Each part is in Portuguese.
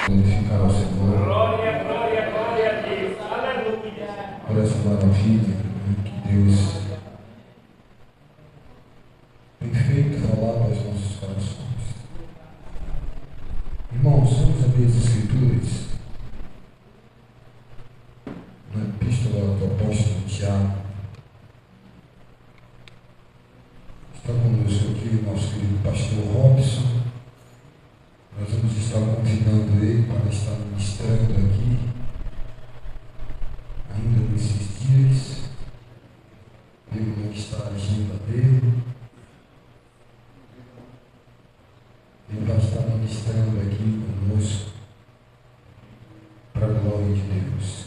Glorificar ao Senhor. Glória, glória, glória a Deus. Aleluia. Por essa maravilha que Deus tem feito falar aos nossos corações. Irmãos, vamos abrir as Escrituras na Epístola do Apóstolo Tiago. Está conosco aqui o nosso querido pastor Robson. Nós vamos estar convidando ele para estar ministrando aqui, ainda nesses dias. Ele não está a agenda dele. Ele vai estar ministrando aqui conosco, para a glória de Deus.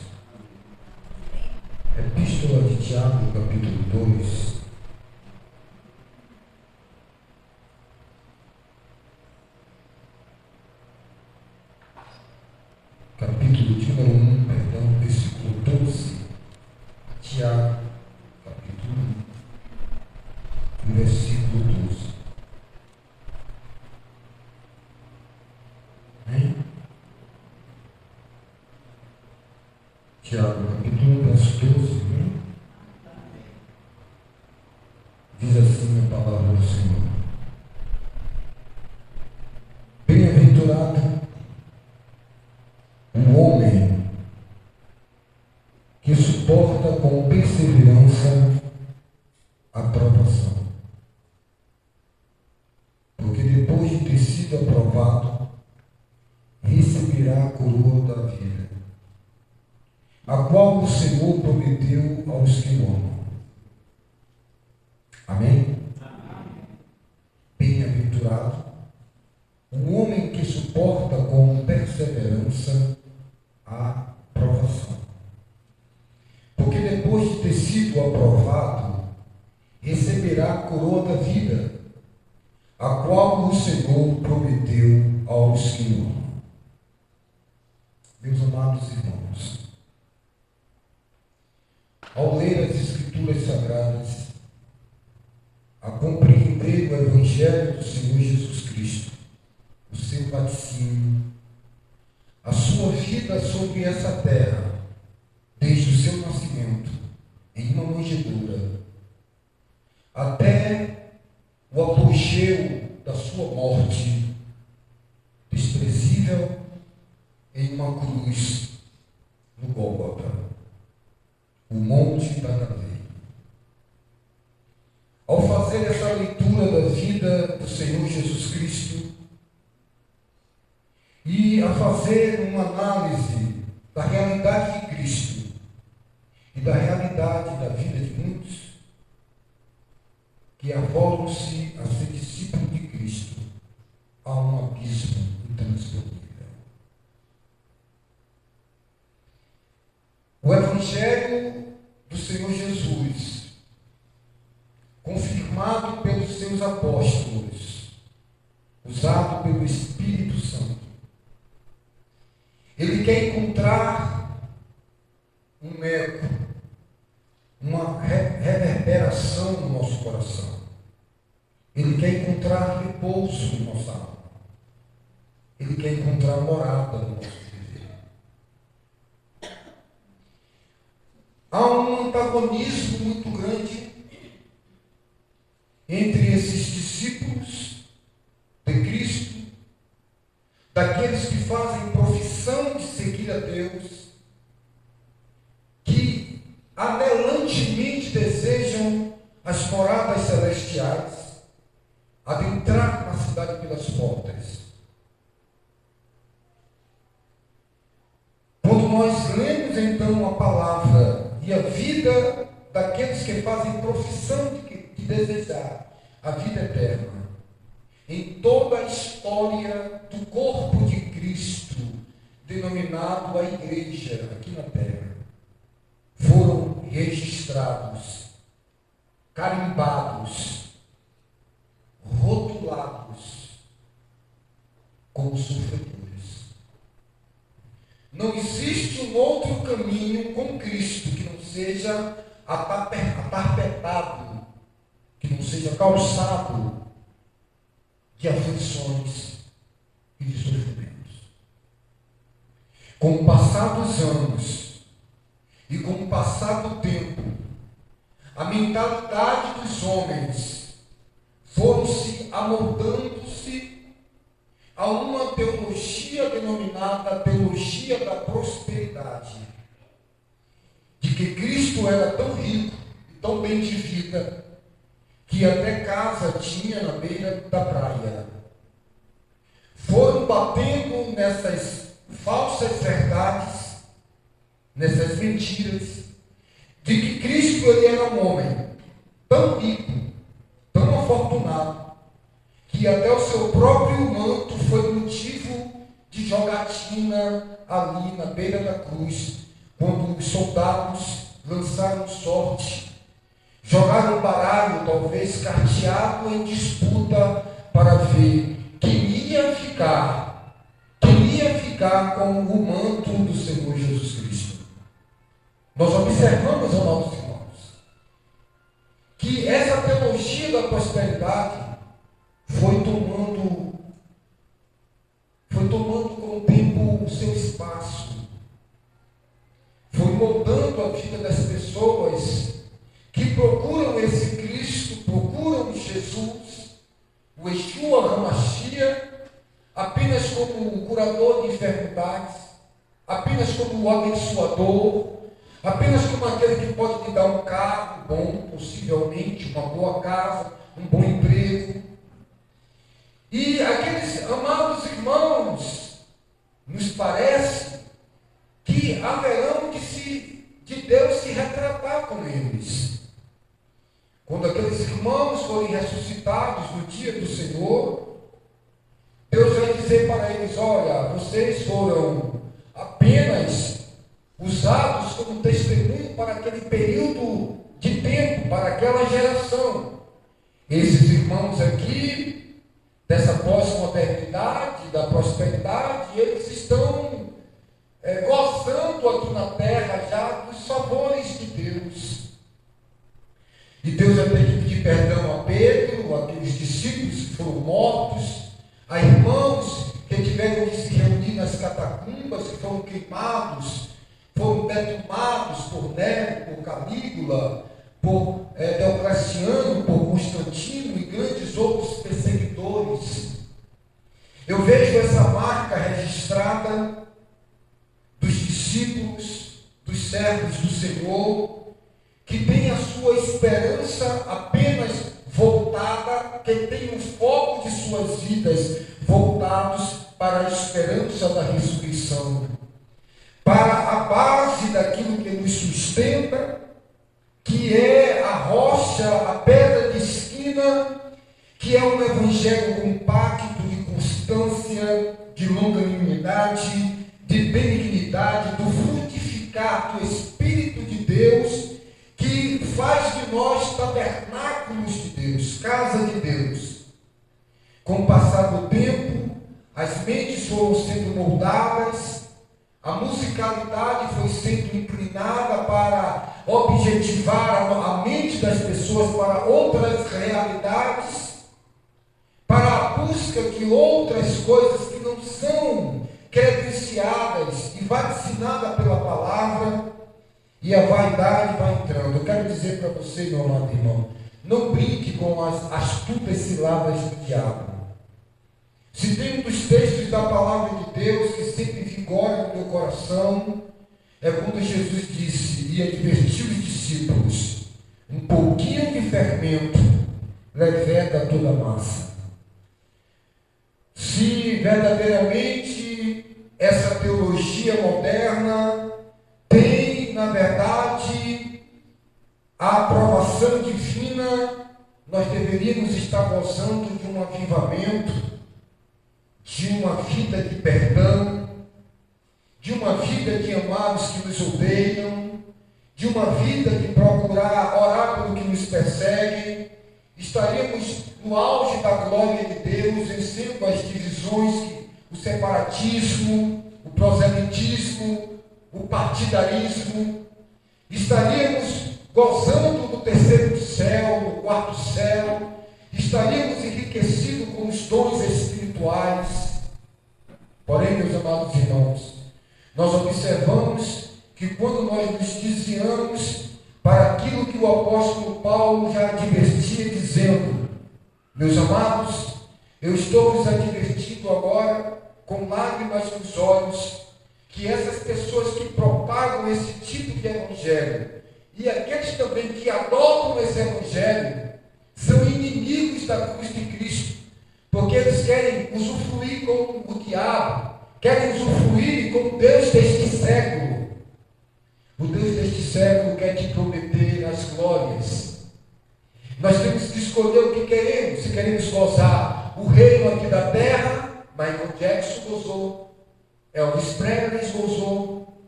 Epístola de Tiago, capítulo 2. Capítulo de número 1, perdão, versículo 12. Tiago, capítulo 1, versículo 12. Amém? Tiago, capítulo 1, verso 12. Amém? Diz assim a palavra do Senhor: Bem-aventurado o homem que suporta com perseverança a provação, porque depois de ter sido aprovado, receberá a coroa da vida, a qual o Senhor prometeu aos que o amam. Amém? Bem-aventurado o homem que suporta com perseverança a provação, porque depois de ter sido aprovado, receberá a coroa da vida, a qual o Senhor prometeu aos que o amam. Meus amados irmãos, ao ler as Escrituras Sagradas, a compreender o Evangelho do Senhor Jesus Cristo, o seu patrocínio, a sua vida sobre essa terra, desde o seu nascimento, em uma manjedoura, até o apogeu da sua morte, desprezível, em uma cruz, no Gólgota, o Monte da Caveira. Ao fazer essa leitura da vida do Senhor Jesus Cristo, e a fazer uma análise da realidade de Cristo e da realidade da vida de muitos que arrojam-se a ser discípulos de Cristo, há um abismo intransponível. O Evangelho do Senhor Jesus, confirmado pelos seus apóstolos, usado pelo Espírito Santo, ele quer encontrar um eco, uma reverberação no nosso coração. Ele quer encontrar repouso em nossa alma. Ele quer encontrar morada no nosso viver. Há um antagonismo muito grande entre esses discípulos de Cristo, daqueles que fazem profissão de seguir a Deus, que anelantemente desejam as moradas celestiais, adentrar na cidade pelas portas. Quando nós lemos então a palavra e a vida daqueles que fazem profissão de desejar a vida eterna, em toda a história do corpo de Cristo, denominado a Igreja aqui na Terra, foram registrados, carimbados, rotulados como sofredores. Não existe um outro caminho com Cristo que não seja atarpetado, que não seja calçado de com o passar do tempo, a mentalidade dos homens foram se amoldando-se a uma teologia denominada teologia da prosperidade, de que Cristo era tão rico e tão bem de vida, que até casa tinha na beira da praia. Foram batendo nessas falsas verdades, nessas mentiras, de que Cristo ele era um homem tão rico, tão afortunado, que até o seu próprio manto foi motivo de jogatina ali na beira da cruz, quando os soldados lançaram sorte, jogaram baralho, talvez carteado em disputa, para ver quem ia ficar com o manto do Senhor Jesus Cristo. Nós observamos, amados irmãos, que essa teologia da prosperidade foi tomando com o tempo o seu espaço, foi moldando a vida das pessoas que procuram esse Cristo, procuram Jesus, o Yeshua HaMashiach, apenas como o curador de enfermidades, apenas como o abençoador, apenas como aquele que pode lhe dar um carro bom, possivelmente, uma boa casa, um bom emprego. E aqueles amados irmãos, nos parece que haverão de Deus se retratar com eles. Quando aqueles irmãos forem ressuscitados no dia do Senhor, Deus vai dizer para eles: olha, vocês foram apenas usados como testemunho para aquele período de tempo, para aquela geração. Esses irmãos aqui, dessa pós-modernidade, da prosperidade, eles estão gozando aqui na terra já dos favores de Deus. E Deus vai ter que pedir perdão a Pedro, aqueles discípulos que foram mortos, a irmãos que tiveram que se reunir nas catacumbas, que foram queimados, foram detumados por Nero, por Calígula, por Diocleciano, por Constantino e grandes outros perseguidores. Eu vejo essa marca registrada dos discípulos, dos servos do Senhor, que tem a sua esperança apenas voltada, que tem o foco de suas vidas voltados para a esperança da ressurreição, para a base daquilo que nos sustenta, que é a rocha, a pedra de esquina, que é um evangelho compacto de constância, de longanimidade, de benignidade, do frutificar do Espírito de Deus, que faz de nós tabernáculos de Deus, casa de Deus. Com o passar do tempo, as mentes foram sendo moldadas, a musicalidade foi sendo inclinada para objetivar a mente das pessoas para outras realidades, para a busca de outras coisas que não são credenciadas e vacinadas pela palavra, e a vaidade vai entrando. Eu quero dizer para você, meu amado irmão, não brinque com as astutas ciladas do diabo. Se tem um dos textos da palavra de Deus que sempre vigora no meu coração, é quando Jesus disse e advertiu os discípulos: um pouquinho de fermento leveda toda a massa. Se verdadeiramente essa teologia moderna tem, na verdade, a aprovação divina, nós deveríamos estar gozando de um avivamento, de uma vida de perdão, de uma vida de amados que nos odeiam, de uma vida de procurar orar pelo que nos perseguem. Estaríamos no auge da glória de Deus, vencendo as divisões, o separatismo, o proselitismo, o partidarismo. Estaríamos gozando do terceiro céu, do quarto céu. Estaríamos enriquecidos com os dons espirituais. Porém, meus amados irmãos, nós observamos que quando nós nos desviamos para aquilo que o apóstolo Paulo já advertia, dizendo: meus amados, eu estou vos advertindo agora, com lágrimas nos olhos, que essas pessoas que propagam esse tipo de evangelho, e aqueles também que adotam esse evangelho, são inimigos da cruz de Cristo, porque eles querem usufruir como o diabo, querem usufruir como Deus deste século. O Deus deste século quer te prometer as glórias. Nós temos que escolher o que queremos. Se queremos gozar o reino aqui da terra, Michael Jackson gozou, Elvis Presley gozou.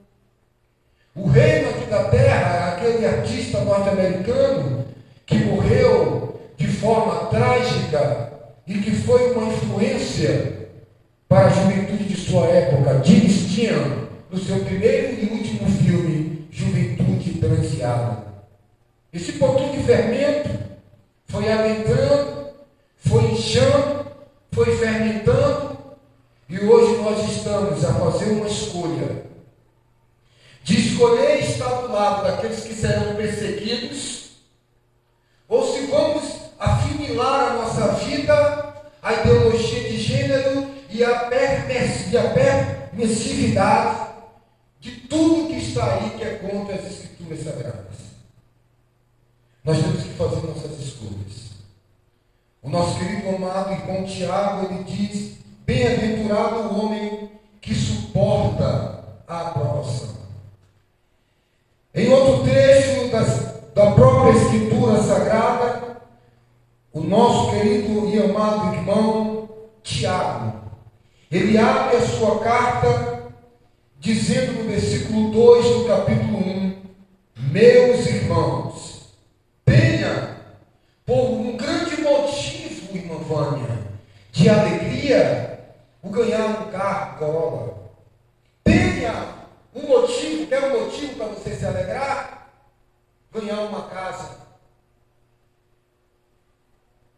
O reino aqui da terra, aquele artista norte-americano que morreu de forma trágica e que foi uma influência para a juventude de sua época, Jim Steinman, no seu primeiro e último filme, Juventude Transiada. Esse pouquinho de fermento foi adentrando, foi inchando, foi fermentando, e hoje nós estamos a fazer uma escolha, de escolher estar do lado daqueles que serão perseguidos, ou se vamos afinilar a nossa vida, a ideologia de gênero e a permissividade de tudo que está aí que é contra as Escrituras Sagradas. Nós temos que fazer nossas escolhas. O nosso querido amado irmão Tiago, ele diz: bem-aventurado o homem que suporta a aprovação. Em outro trecho da própria Escritura Sagrada, o nosso querido e amado irmão Tiago, ele abre a sua carta dizendo no versículo 2 do capítulo 1: meus irmãos, tenha por um grande motivo, irmã Vânia, de alegria, o ganhar um carro Corolla. Tenha um motivo, quer um motivo para você se alegrar? Ganhar uma casa.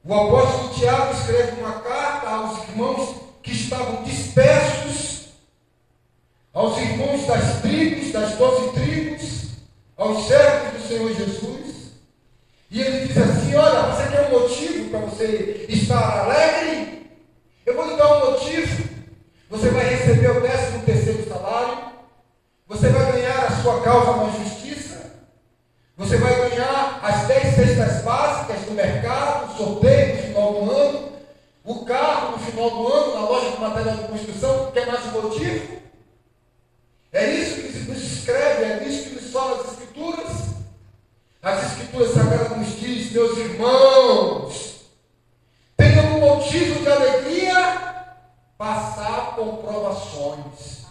O apóstolo Tiago escreve uma carta aos irmãos que estavam dispersos, aos irmãos das tribos, das 12 tribos, aos servos do Senhor Jesus, e ele diz assim: olha, você quer um motivo para você estar alegre? Eu vou lhe dar um motivo. Você vai receber o 13º salário, você vai ganhar a sua causa na justiça, você vai ganhar as 10 cestas básicas do mercado, o sorteio no final do ano, o carro no final do ano, na loja de material de construção. Quer mais um motivo? É isso que nos escreve, é isso que nos fala as Escrituras. As Escrituras Sagradas nos diz: meus irmãos, tenham um motivo de alegria, passar por provações.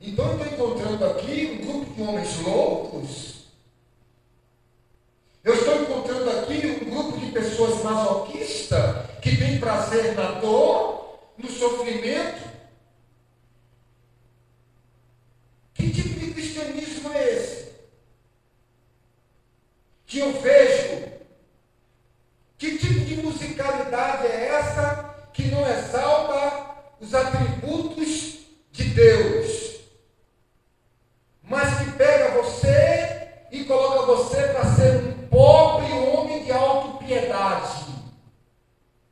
Então eu estou encontrando aqui um grupo de homens loucos. Eu estou encontrando aqui um grupo de pessoas masoquistas que têm prazer na dor, no sofrimento. Que tipo de cristianismo é esse? Que eu vejo? Que tipo de musicalidade é essa que não exalta os atributos de Deus, mas que pega você e coloca você para ser um pobre homem de autopiedade?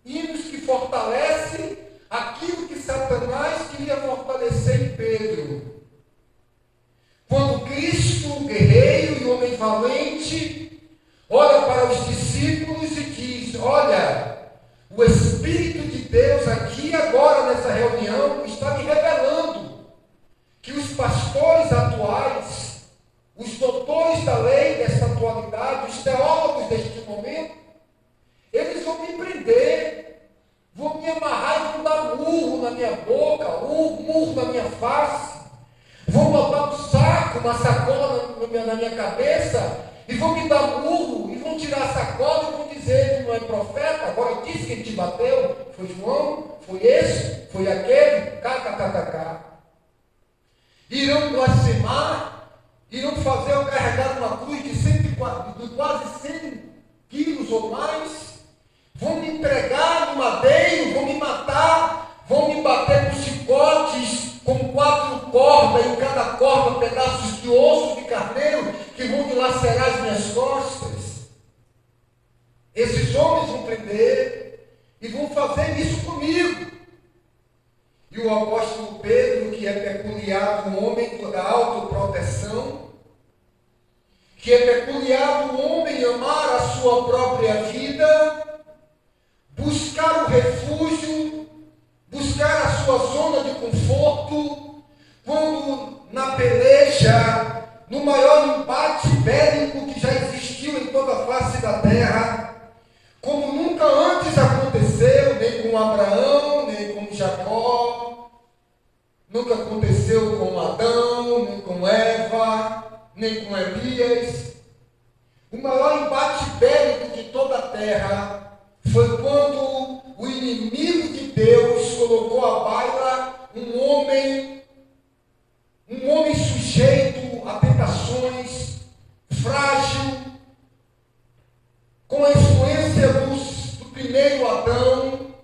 Hinos que fortalecem aquilo que Satanás queria fortalecer em Pedro. Quando Cristo, o guerreiro e o homem valente, olha para os discípulos e diz: olha, o Espírito de Deus aqui agora nessa reunião está me revelando que os pastores atuais, os doutores da lei dessa atualidade, os teólogos deste momento, eles vão me prender, vão me amarrar e vão dar murro na minha boca, murro na minha face, vão botar um saco, uma sacola na minha cabeça, e vão me dar murro, e vão tirar a sacola e vão dizer que não é profeta. Agora diz que ele te bateu, foi João, foi esse, foi aquele, kkkk. Irão blasfemar, irão fazer eu carregar uma cruz de quase 100 quilos ou mais, vão me entregar no madeiro, vão me matar, vão me bater com chicotes, com 4 cordas, em cada corda pedaços de prender e vão fazer isso comigo. E o apóstolo Pedro, que é peculiar do homem da autoproteção, que é peculiar do homem amar a sua própria vida, buscar o refúgio, buscar a sua zona de conforto, quando na peleja, no maior embate bélico que já existiu em toda a face da terra, como nunca antes aconteceu, nem com Abraão, nem com Jacó, nunca aconteceu com Adão, nem com Eva, nem com Elias. O maior embate bélico de toda a terra foi quando o inimigo de Deus colocou à baila um homem sujeito a tentações, frágil, com a influência do primeiro Adão,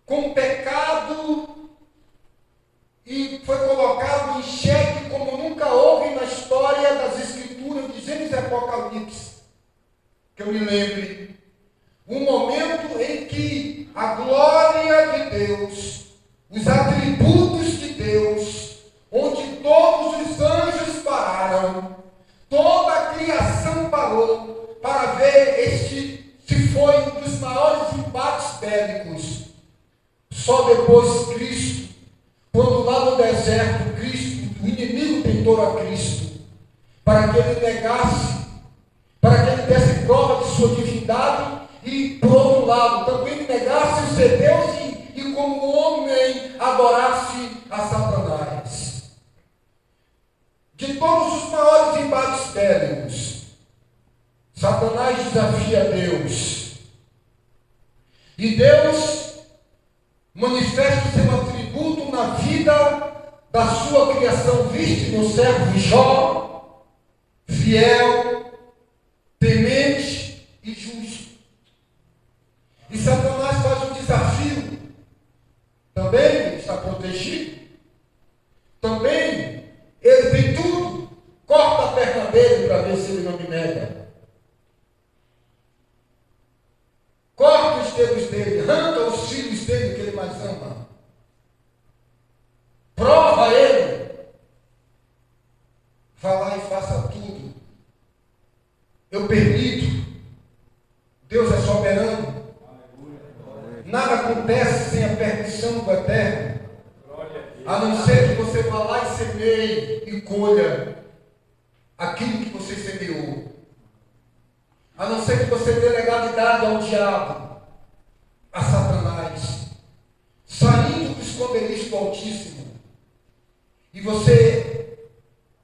com pecado, e foi colocado em xeque como nunca houve na história das Escrituras de Gênesis e Apocalipse, que eu me lembre. Um momento em que a glória de Deus, os atributos de Deus, onde todos os anjos pararam, toda a criação parou para ver se foi um dos maiores embates bélicos. Só depois Cristo, quando lá no deserto Cristo, o inimigo tentou a Cristo, para que ele negasse, para que ele desse prova de sua divindade, e por outro lado, também negasse o ser Deus e como homem adorasse a Satanás. De todos os maiores embates bélicos, Satanás desafia Deus. E Deus manifesta o seu atributo na vida da sua criação, viste no servo Jó, fiel, temente e justo. E Satanás faz um desafio. Também está protegido. Também ele tem tudo. Corta a perna dele para ver se ele não me nega. Corta os dedos dele. Arranca os filhos dele que ele mais ama. Prova ele. Vá lá e faça tudo. Eu permito. Deus é soberano. Nada acontece sem a permissão do Eterno. A não ser que você vá lá e semeie e colha aquilo que você semeou. A não ser que você dê legalidade ao diabo, a Satanás, saindo do esconderijo do Altíssimo, e você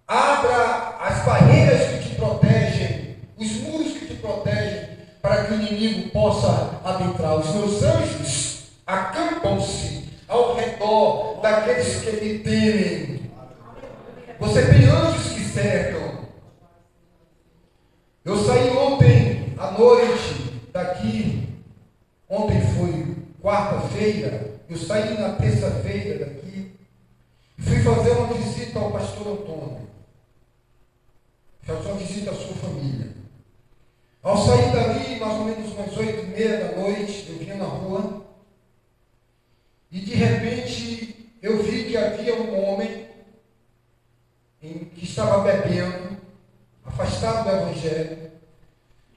abra as barreiras que te protegem, os muros que te protegem, para que o inimigo possa adentrar. Os meus anjos acampam-se ao redor daqueles que me temem. Você tem anjos que cercam. Eu saí ontem à noite daqui. Ontem foi quarta-feira. Eu saí na terça-feira daqui. Fui fazer uma visita ao pastor Antônio. Fazer uma visita à sua família. Ao sair dali, mais ou menos umas 8h30 da noite, eu vinha na rua e de repente eu vi que havia um homem que estava bebendo, afastado do Evangelho,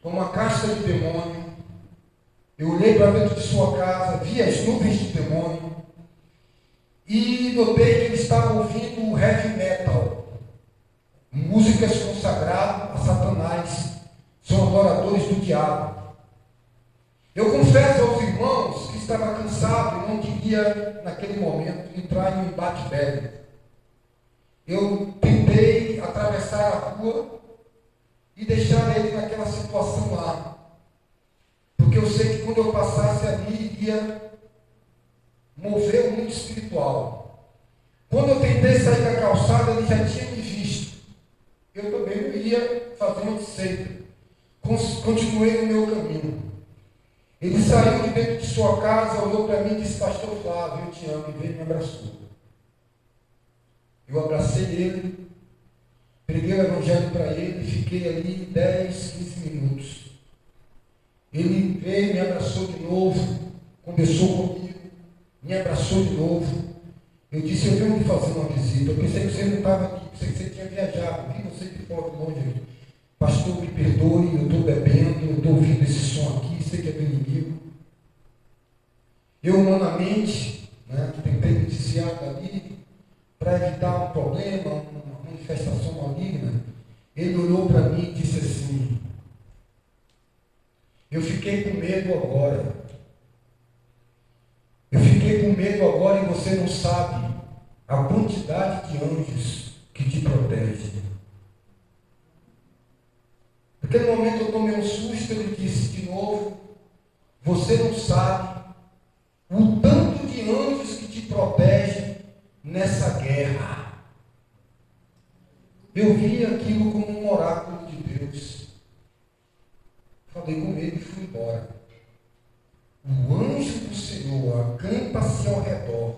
com uma casta de demônio. Eu olhei para dentro de sua casa, vi as nuvens de demônio e notei que ele estava ouvindo heavy metal, músicas consagradas a Satanás. São adoradores do diabo. Eu confesso aos irmãos que estava cansado e não queria, naquele momento, entrar em um embate bélico. Eu tentei atravessar a rua e deixar ele naquela situação lá. Porque eu sei que quando eu passasse ali, iria mover o mundo espiritual. Quando eu tentei sair da calçada, ele já tinha me visto. Eu também não ia fazer uma seita. Continuei no meu caminho. Ele saiu de dentro de sua casa, olhou para mim e disse: Pastor Flávio, eu te amo, e veio e me abraçou. Eu abracei ele, preguei o evangelho para ele, fiquei ali 10, 15 minutos. Ele veio, me abraçou de novo, conversou comigo, me abraçou de novo. Eu disse, eu venho lhe fazer uma visita. Eu pensei que você não estava aqui, pensei que você tinha viajado. Vi você de fora de longe. Pastor, me perdoe, eu estou bebendo, eu estou ouvindo esse som aqui, sei que é do inimigo. Eu, humanamente, tentei me desviar dali para evitar um problema, uma manifestação maligna. Ele olhou para mim e disse assim: eu fiquei com medo agora. Eu fiquei com medo agora e você não sabe a quantidade de anjos que te protegem. Naquele momento eu tomei um susto, ele disse de novo: você não sabe o tanto de anjos que te protegem nessa guerra. Eu vi aquilo como um oráculo de Deus. Falei com ele e fui embora. O anjo do Senhor acampa-se ao redor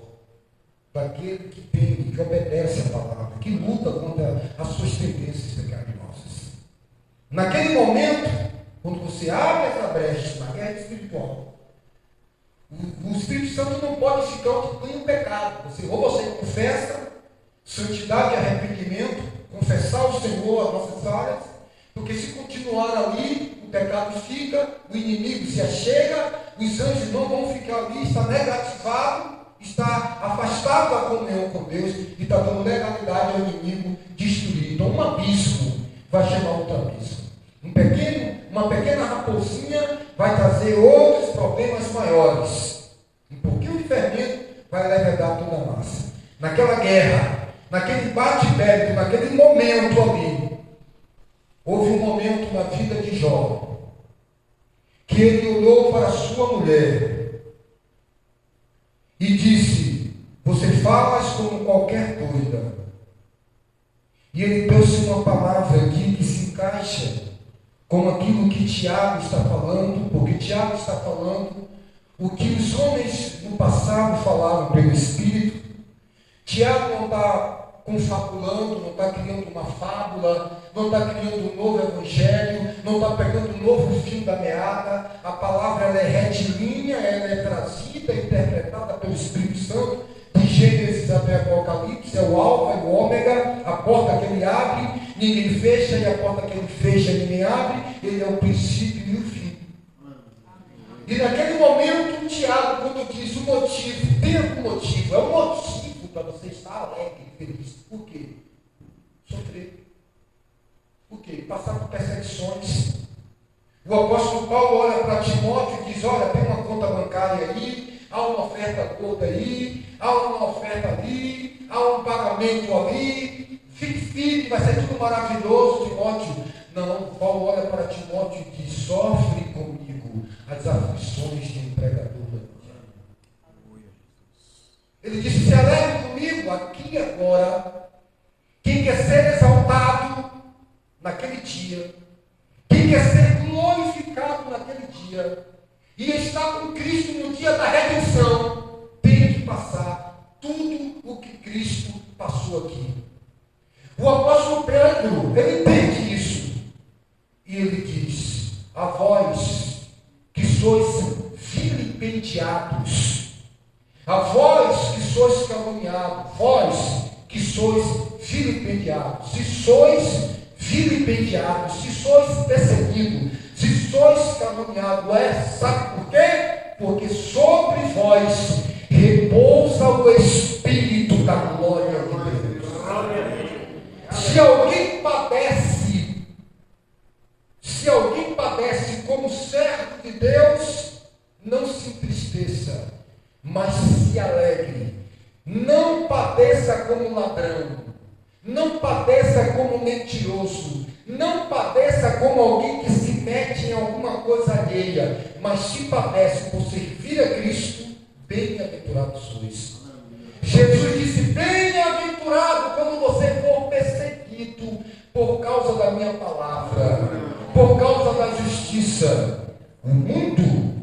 daquele que teme, que obedece a palavra, que luta contra as suas tendências pecaminosas. Naquele momento, quando você abre essa brecha na guerra espiritual, o Espírito Santo não pode ficar onde tem o pecado. Você confessa, santidade e arrependimento, confessar o Senhor as nossas áreas, porque se continuar ali, o pecado fica, o inimigo se achega, os anjos não vão ficar ali, está negativado, está afastado da comunhão com Deus e está dando legalidade ao inimigo destruir. Então um abismo vai chamar outro abismo. Uma pequena raposinha vai trazer outros problemas maiores. Um pouquinho de fermento vai levedar toda a massa. Naquela guerra, naquele bate-bélico, naquele momento ali, houve um momento na vida de Jó, que ele olhou para sua mulher e disse: você falas como qualquer doida. E ele trouxe uma palavra aqui que se encaixa com aquilo que Tiago está falando, porque Tiago está falando o que os homens no passado falaram pelo Espírito. Tiago não está confabulando, não está criando uma fábula, não está criando um novo evangelho, não está pegando um novo fio da meada. A palavra ela é retilínea, ela é trazida, interpretada pelo Espírito Santo, de Gênesis até Apocalipse, é o alfa e o ômega, a porta que ele abre, ninguém fecha, e a porta que ele fecha, ninguém abre. Ele é o princípio e o fim. E naquele momento, Tiago, quando diz o motivo, tem algum motivo, é um motivo para você estar alegre e feliz. Por quê? Sofrer. Por quê? Passar por perseguições. O apóstolo Paulo olha para Timóteo e diz: olha, tem uma conta bancária aí, há uma oferta gorda aí, há uma oferta ali, há um pagamento ali, fique firme, vai ser tudo maravilhoso, Timóteo. Não, Paulo olha para Timóteo e diz: sofre comigo as aflições de um pregador. Ele disse: se alegre comigo aqui e agora. Quem quer ser exaltado naquele dia, quem quer ser glorificado naquele dia, e estar com Cristo no dia da redenção, tem que passar tudo o que Cristo passou aqui. O apóstolo Pedro, ele entende isso. E ele diz: a vós que sois vilipendiados, a vós que sois caluniados, vós que sois vilipendiados, se sois vilipendiados, se sois perseguidos, se sois caluniados, sabe por quê? Porque sobre vós repousa o Espírito da glória de Deus. Se alguém padece como servo de Deus, não se entristeça, mas se alegre. Não padeça como ladrão, não padeça como mentiroso, não padeça como alguém que se mete em alguma coisa alheia, mas se padece por servir a Cristo, bem-aventurados sois. Jesus disse: bem-aventurado quando você for perseguido por causa da minha palavra, por causa da justiça. O mundo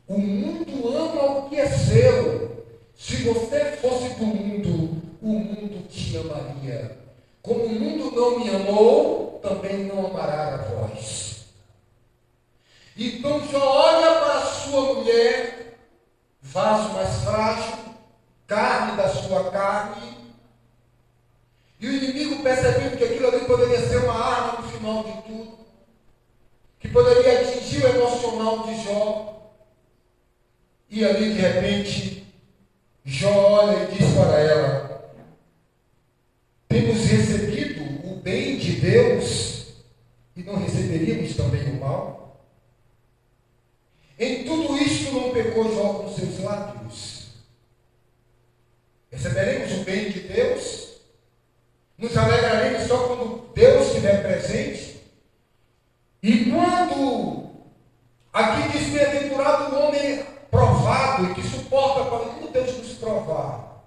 ama o que é seu. Se você fosse do mundo, o mundo te amaria. Como o mundo não me amou, também não amará a vós. Então Jó olha para a sua mulher, vaso mais frágil, carne da sua carne, e o inimigo percebendo que aquilo ali poderia ser uma arma no final de tudo, que poderia atingir o emocional de Jó, e ali de repente Jó olha e diz para ela: temos recebido o bem de Deus e não receberíamos também o mal? Em tudo isto não pecou Jó com seus lábios. Receberemos o bem de Deus? Nos alegraremos só quando Deus estiver presente? E quando aqui diz bem-aventurado o homem provado e que suporta para quando Deus nos provar.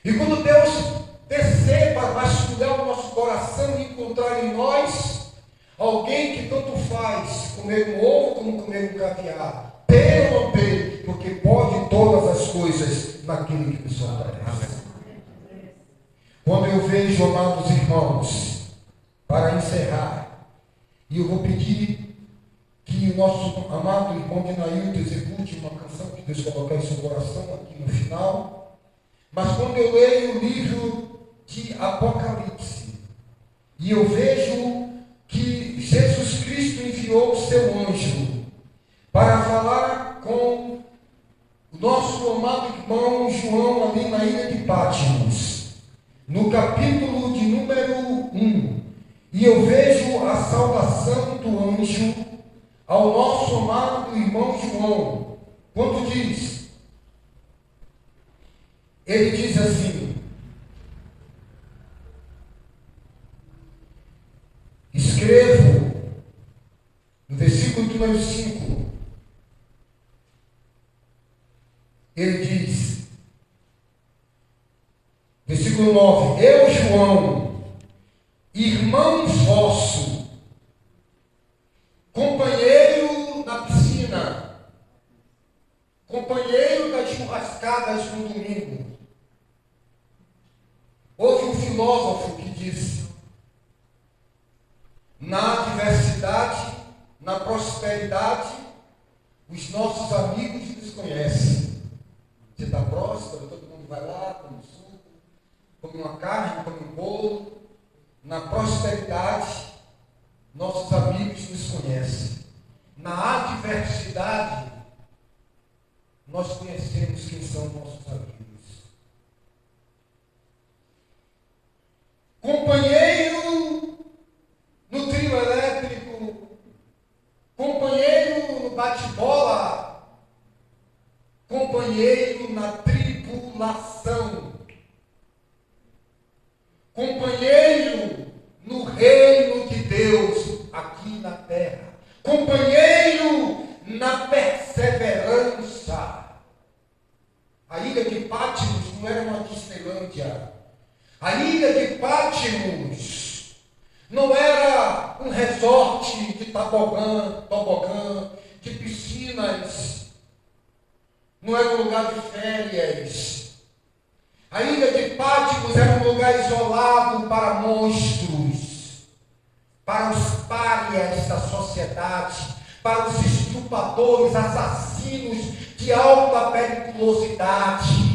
E quando Deus descer para vasculhar o nosso coração e encontrar em nós alguém que tanto faz comer um ovo como comer um caviar, ter ou não ter, porque pode todas as coisas naquele que nos fortalece. Quando eu vejo, amados irmãos, para encerrar, e eu vou pedir que o nosso amado irmão Dinailton execute uma canção que Deus colocar em seu coração aqui no final, mas quando eu leio o livro de Apocalipse, e eu vejo que Jesus Cristo enviou o seu anjo para falar com o nosso amado irmão João ali na ilha de Patmos, no capítulo de número 1, e eu vejo a saudação do anjo ao nosso amado irmão João, quando diz, ele diz assim: escrevo, no versículo número 5, ele diz, versículo 9, eu, João, irmão vosso, companheiro na piscina, companheiro das churrascadas no domingo. Houve um filósofo que disse: na adversidade, na prosperidade, os nossos amigos nos conhecem. Você está próspero, todo mundo vai lá, come um suco, come uma carne, come um bolo. Na prosperidade, nossos amigos nos conhecem. Na adversidade, nós conhecemos quem são nossos amigos. Companheiro no trio elétrico, companheiro no bate-bola, companheiro na tribulação, companheiro no reino de Deus aqui na terra, companheiro na perseverança. A ilha de Patmos não era uma Disneylândia. A ilha de Patmos não era um resort de tobogã, de piscinas. Não era um lugar de férias. A ilha de Patmos era um lugar isolado para monstros, para os párias da sociedade, para os estupradores, assassinos de alta periculosidade.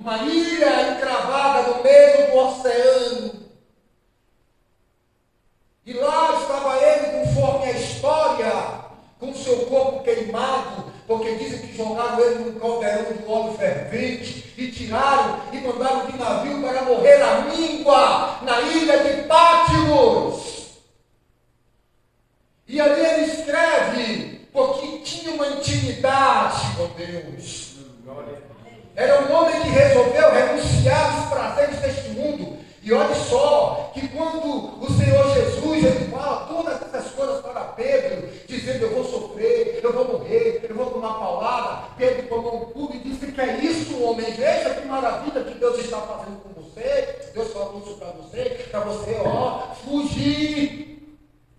Uma ilha encravada no meio do oceano. E lá estava ele, conforme a história, com seu corpo queimado, porque dizem que jogaram ele num caldeirão de óleo fervente e tiraram e mandaram de navio para morrer à míngua na ilha de Patmos. E ali ele escreve, porque tinha uma intimidade com Deus. Era um homem que resolveu renunciar aos prazeres deste mundo. E olha só, que quando o Senhor Jesus, ele fala todas essas coisas para Pedro, dizendo: eu vou sofrer, eu vou morrer, eu vou tomar paulada. Pedro tomou um pulo e disse: que é isso, homem? Veja que maravilha que Deus está fazendo com você. Deus falou isso para você, ó, fugir.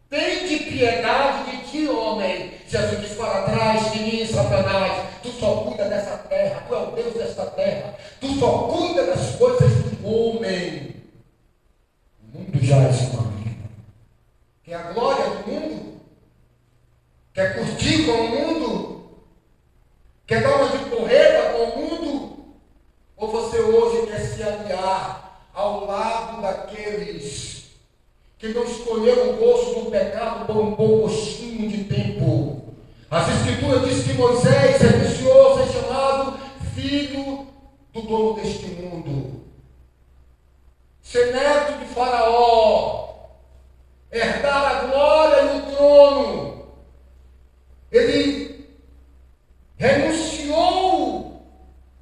Tem de piedade de ti, homem. Jesus diz: para trás de mim, Satanás. Tu só cuida dessa terra, tu é o Deus desta terra. Tu só cuida das coisas do homem. O mundo já é maligno. Que é a glória do mundo Quer curtir com o mundo? Quer dar uma de porreta com o mundo? Ou você hoje quer se aliar ao lado daqueles que não escolheram o gosto do pecado por um bom gostinho de tempo? As Escrituras dizem que Moisés renunciou a ser chamado filho do dono deste mundo, ser neto de Faraó, herdar a glória e o trono. Ele renunciou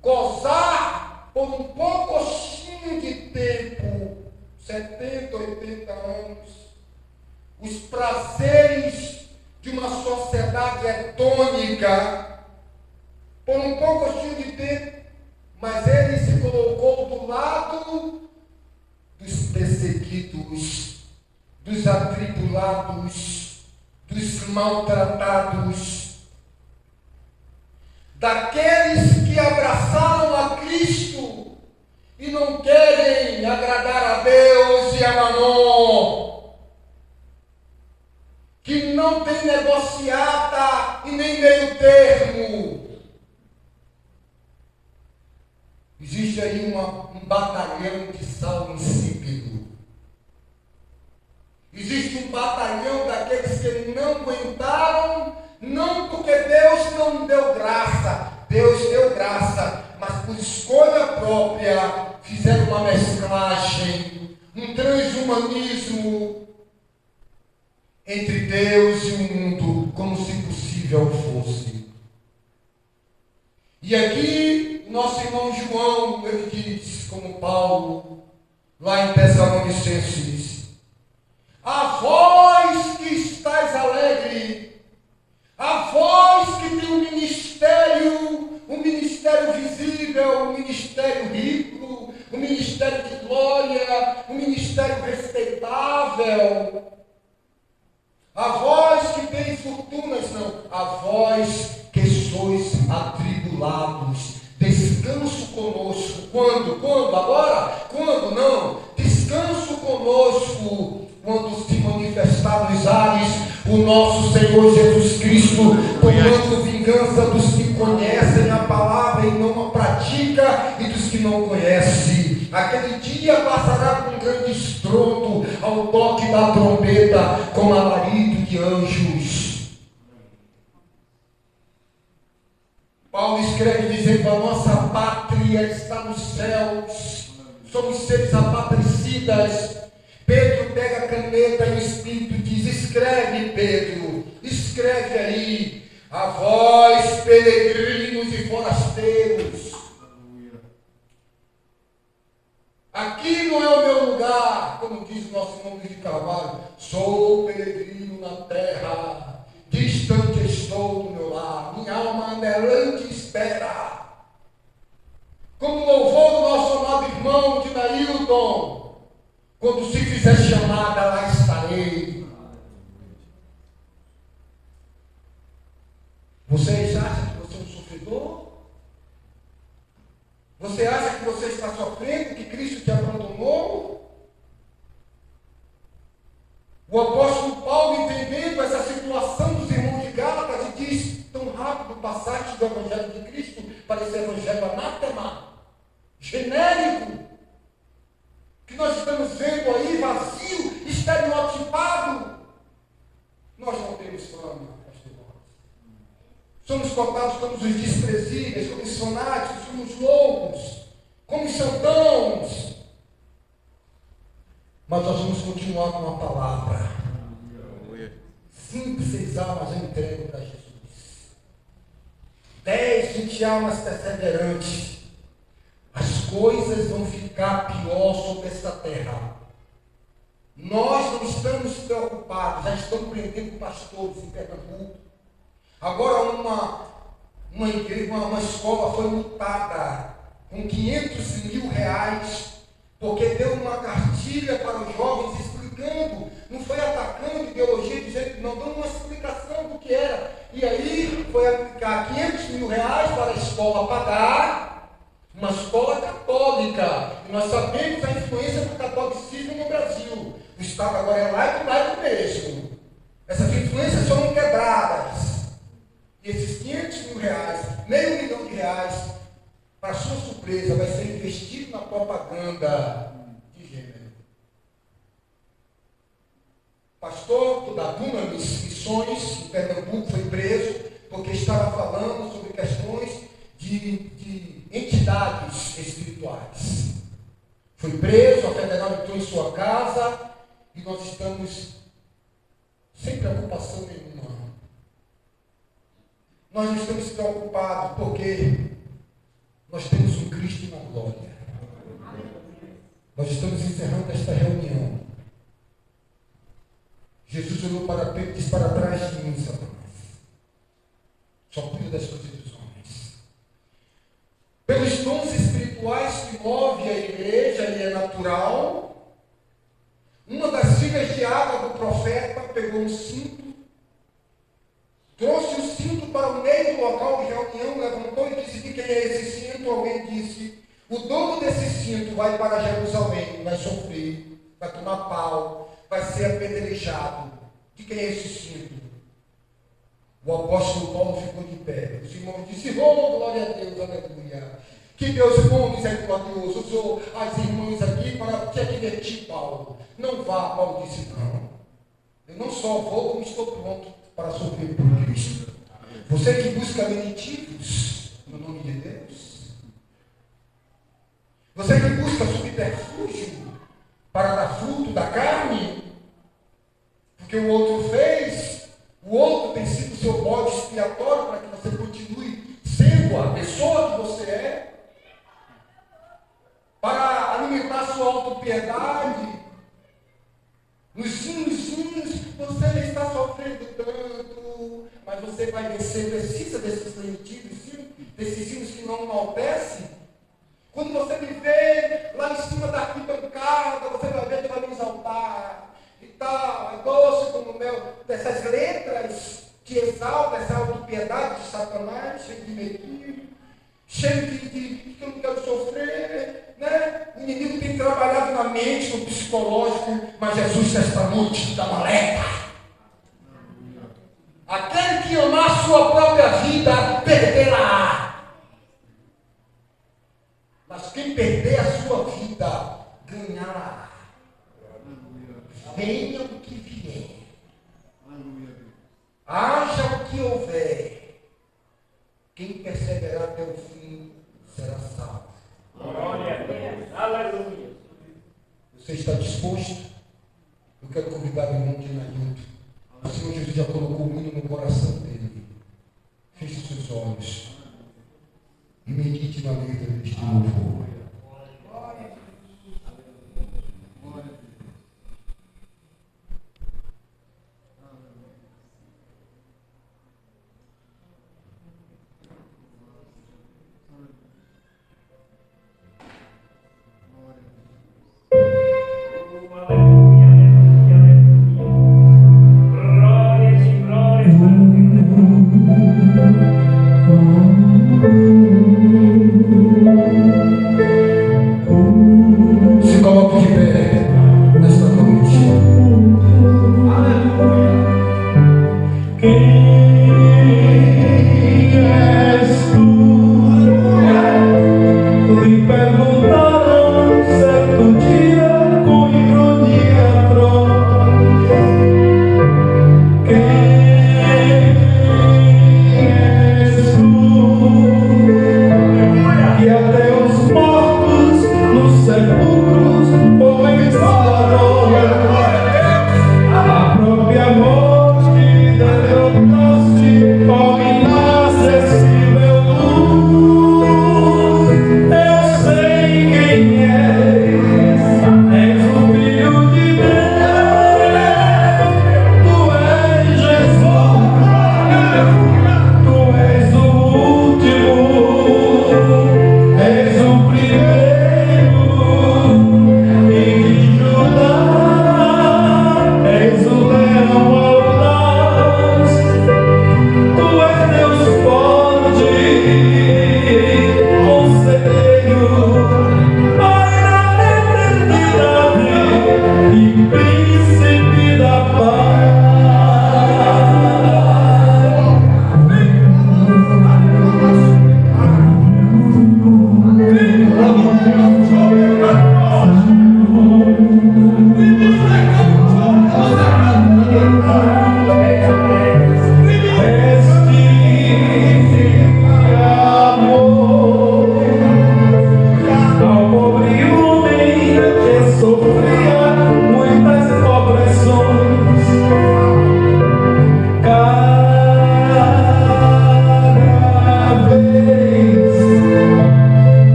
gozar por um pouquinho de tempo, 70, 80 anos, os prazeres de uma sociedade hedônica, por um pouquinho de tempo, mas ele se colocou do lado dos perseguidos, dos atribulados, dos maltratados, daqueles que abraçaram a Cristo e não querem agradar a Deus e a Mamon, que não tem negociata e nem meio termo. Existe aí um batalhão de sal insípido. Existe um batalhão daqueles que não aguentaram, não porque Deus não deu graça, Deus deu graça, mas por escolha própria fizeram uma mesclagem, um transhumanismo entre Deus e o mundo, como se possível fosse. E aqui, nosso irmão João, ele diz, como Paulo, lá em Tessalonicenses: a vós que estáis alegre, a vós que tem um ministério visível, um ministério rico, um ministério de glória, um ministério respeitável, a vós que tem fortunas, não, a vós que sois atribulados, descanso conosco. Quando? Agora? Quando? Não. Descanso conosco quando se manifestar nos ares o nosso Senhor Jesus Cristo, tomando vingança dos que conhecem a palavra e não a pratica, e dos que não conhecem. Aquele dia passará com um grande estrondo, ao toque da trombeta, com alarido de anjos. Paulo escreve dizendo: a nossa pátria está nos céus, somos seres apatricidas. Pedro pega a caneta e o Espírito diz: escreve, Pedro, escreve aí, a vós peregrinos e forasteiros. Aqui não é o meu lugar, como diz o nosso irmão Luiz de Carvalho, sou peregrino na terra, distante estou do meu lar, minha alma anelante espera. Como louvor do nosso amado irmão de Nailton, quando se fizer chamada, lá estarei. Vocês acham que você é um sofredor? Você acha que você está sofrendo, que Cristo te abandonou? O apóstolo Paulo, entendendo essa situação dos irmãos de Gálatas, diz: tão rápido passaste do evangelho de Cristo para esse evangelho anátema, genérico, que nós estamos vendo aí vazio, estereotipado. Nós não temos fama, pastor. Somos cotados como os desprezíveis, como os fanáticos, como os loucos, como os santãos. Mas nós vamos continuar com a palavra. 5, 6 almas eu entrego para Jesus. 10, 20 almas perseverantes. As coisas vão ficar pior sobre esta terra. Nós não estamos preocupados, já estão prendendo pastores em Pernambuco. Agora uma igreja, uma escola foi multada com 500 mil reais, porque deu uma cartilha para os jovens explicando, não foi atacando ideologia, dizendo, não, dando uma explicação do que era. E aí foi aplicar 500 mil reais para a escola pagar, uma escola católica. E nós sabemos a influência do catolicismo no Brasil. O Estado agora é laico mesmo. Essas influências são quebradas. surpresa, vai ser investido na propaganda de gênero. Pastor da Duna Missões, em Pernambuco, foi preso porque estava falando sobre questões de entidades espirituais. Foi preso, a federal entrou em sua casa e nós estamos sem preocupação nenhuma. Nós não estamos preocupados porque nós temos um Cristo na glória. Nós estamos encerrando esta reunião. Jesus olhou para Pedro e disse: para trás de mim, Satanás. Só cuida das coisas dos homens. Pelos dons espirituais que move a igreja, e é natural, uma das filhas de Água do profeta pegou um cinto, trouxe o cinto para o meio do local de reunião, levantou e disse: de quem é esse cinto? Alguém disse: o dono desse cinto vai para Jerusalém, vai sofrer, vai tomar pau, vai ser apedrejado. De quem é esse cinto? O apóstolo Paulo ficou de pé. Os irmãos disseram: oh, glória a Deus, aleluia. Que Deus bom, misericordioso, usou as irmãs aqui para te advertir, Paulo. Não vá, Paulo disse: não. Eu não só vou, como estou pronto para sofrer por Cristo. Você que busca lenitivos no nome de Deus. Você que busca subterfúgio para dar fruto da carne, porque o outro fez, o outro tem sido seu bode expiatório para que você continue sendo a pessoa que você é, para alimentar sua autopiedade. Nos sinos, você está sofrendo tanto, mas você vai vencer. Precisa desses lenitivos, desses sinos que não enaltecem. Quando você me vê lá em cima da arquibancada, você vai ver que vai me exaltar e tal, é doce como o mel, dessas letras que exaltam essa autopiedade de Satanás, cheio de medinho, cheio de que eu não quero sofrer, né? O inimigo tem trabalhado na mente, no psicológico, mas Jesus esta noite da maleta. Aquele que amar a sua própria vida, perderá. Mas quem perder a sua vida, ganhará. Venha o que vier. Haja o que houver. Quem perseverar até o fim será salvo. Glória a Deus. Aleluia. Você está disposto? Eu quero convidar o irmão de Nailton. O Senhor Jesus já colocou o hino no coração dele. Feche os seus olhos e medite na letra deste louvor. Aleluia, aleluia, aleluia. Glórias e glórias.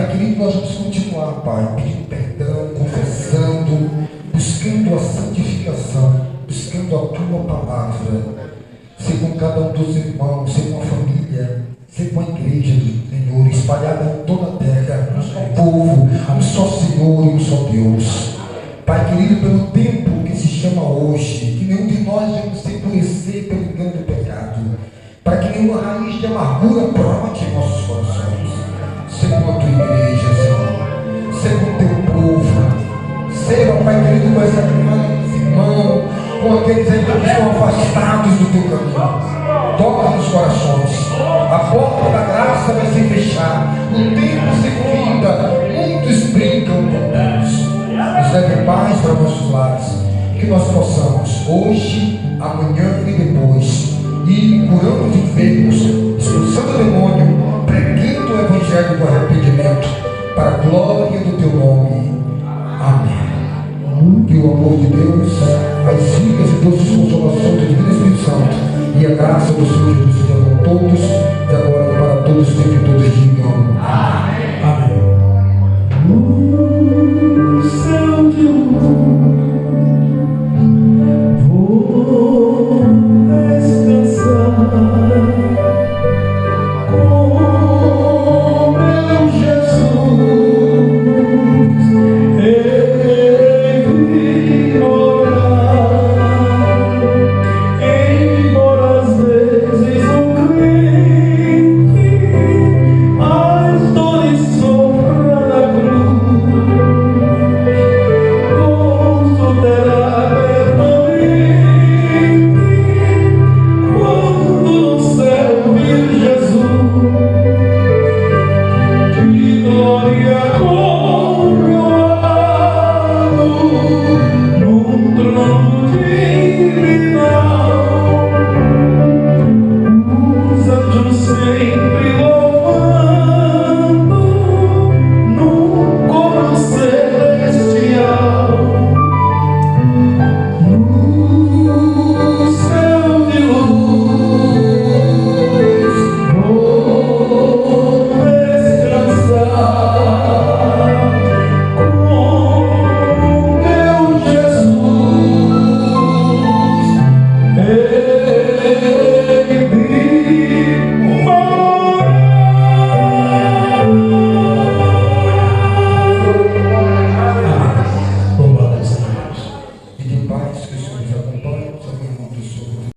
querido, nós vamos continuar, Pai, pedindo perdão, confessando, buscando a santificação, buscando a Tua palavra, ser com cada um dos irmãos, ser com a família, ser com a igreja do Senhor, espalhada em toda a terra, um só povo, um só Senhor e um só Deus. Pai querido, pelo tempo que se chama hoje, que nenhum de nós venhamos se endurecer pelo engano do pecado, para que nenhuma raiz de amargura brote em nossos corações. Ser com a Tua igreja, Senhor, ser com o Teu povo, ser, ó Pai querido, com essa irmã, com aqueles ainda que estão afastados do Teu caminho. Toca nos corações. A porta da graça vai se fechar. O tempo se finda. Muitos brincam com Deus. Nos leve paz para nossos lares. Que nós possamos, hoje, amanhã e depois, ir curando de enfermos, expulsando o demônio, pregando o Evangelho com arrependimento, para a glória do Teu nome. Amém. Que o amor de Deus, as ricas e doces consolações do Divino Espírito Santo e a graça do Senhor Jesus seja com todos, de agora e para todos, sempre todos digam amém. Amém. No céu de luz vou descansar com meu Jesus. Ele orar, embora às vezes o crente as dores sofra na cruz, considerar permanente quando no céu vir Jesus de glória coroado num trono divinal, os anjos sempre louvando num coro celestial. No céu de luz vou descansar com meu Jesus.